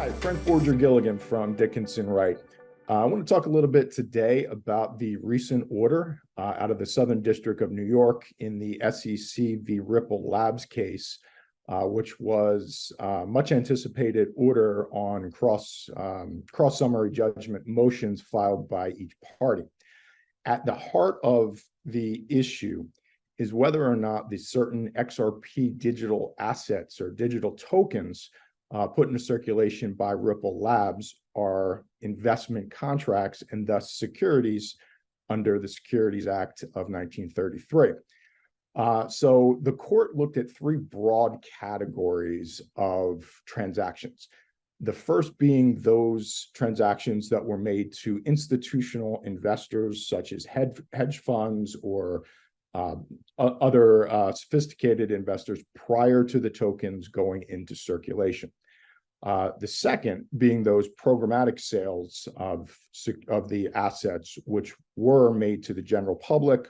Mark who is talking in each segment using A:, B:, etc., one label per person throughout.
A: Hi, Frank Borger Gilligan from Dickinson Wright. I want to talk a little bit today about the recent order out of the Southern District of New York in the SEC v. Ripple Labs case, which was much anticipated order on cross summary judgment motions filed by each party. At the heart of the issue is whether or not the certain XRP digital assets or digital tokens put into circulation by Ripple Labs are investment contracts and thus securities under the Securities Act of 1933. So the court looked at three broad categories of transactions. The first being those transactions that were made to institutional investors such as hedge funds or other sophisticated investors prior to the tokens going into circulation. The second being those programmatic sales of the assets, which were made to the general public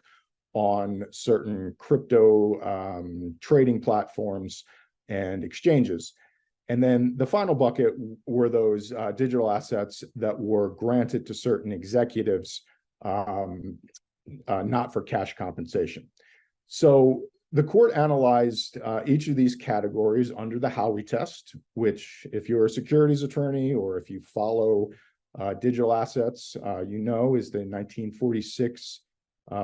A: on certain crypto trading platforms and exchanges. And then the final bucket were those digital assets that were granted to certain executives, not for cash compensation. So the court analyzed each of these categories under the Howey test, which if you're a securities attorney or if you follow digital assets, you know is the 1946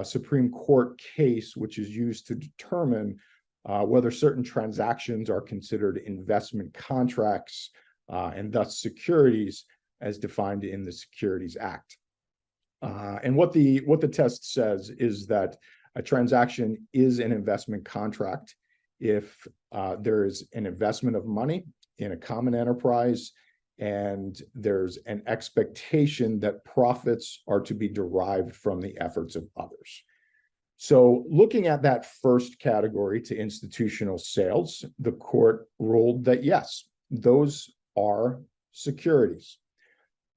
A: Supreme Court case, which is used to determine whether certain transactions are considered investment contracts and thus securities as defined in the Securities Act. And what the test says is that a transaction is an investment contract if there is an investment of money in a common enterprise and there's an expectation that profits are to be derived from the efforts of others. So looking at that first category to institutional sales, the court ruled that yes, those are securities.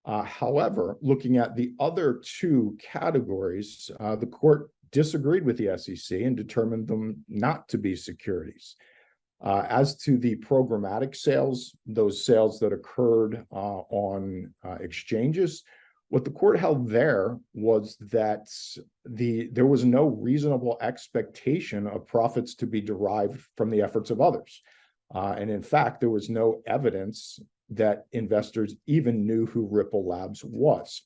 A: However, looking at the other two categories, the court disagreed with the SEC and determined them not to be securities. As to the programmatic sales, those sales that occurred on exchanges, what the court held there was that there was no reasonable expectation of profits to be derived from the efforts of others. And in fact, there was no evidence that investors even knew who Ripple Labs was.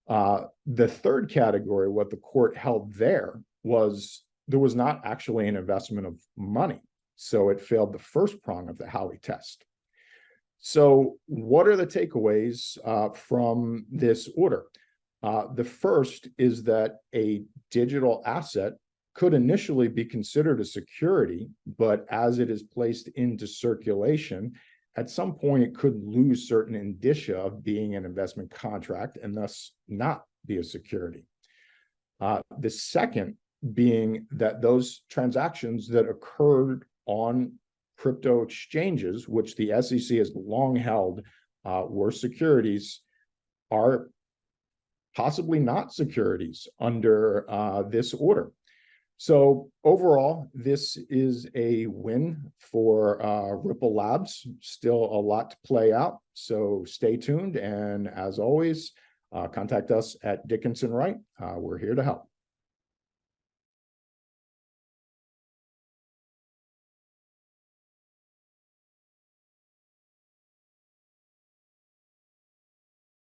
A: The third category, what the court held there was not actually an investment of money. So it failed the first prong of the Howey test. So what are the takeaways from this order? The first is that a digital asset could initially be considered a security, but as it is placed into circulation, at some point it could lose certain indicia of being an investment contract and thus not be a security. The second being that those transactions that occurred on crypto exchanges, which the SEC has long held were securities, are possibly not securities under this order. So overall, this is a win for Ripple Labs. Still a lot to play out, so stay tuned. And as always, contact us at Dickinson Wright. We're here to help.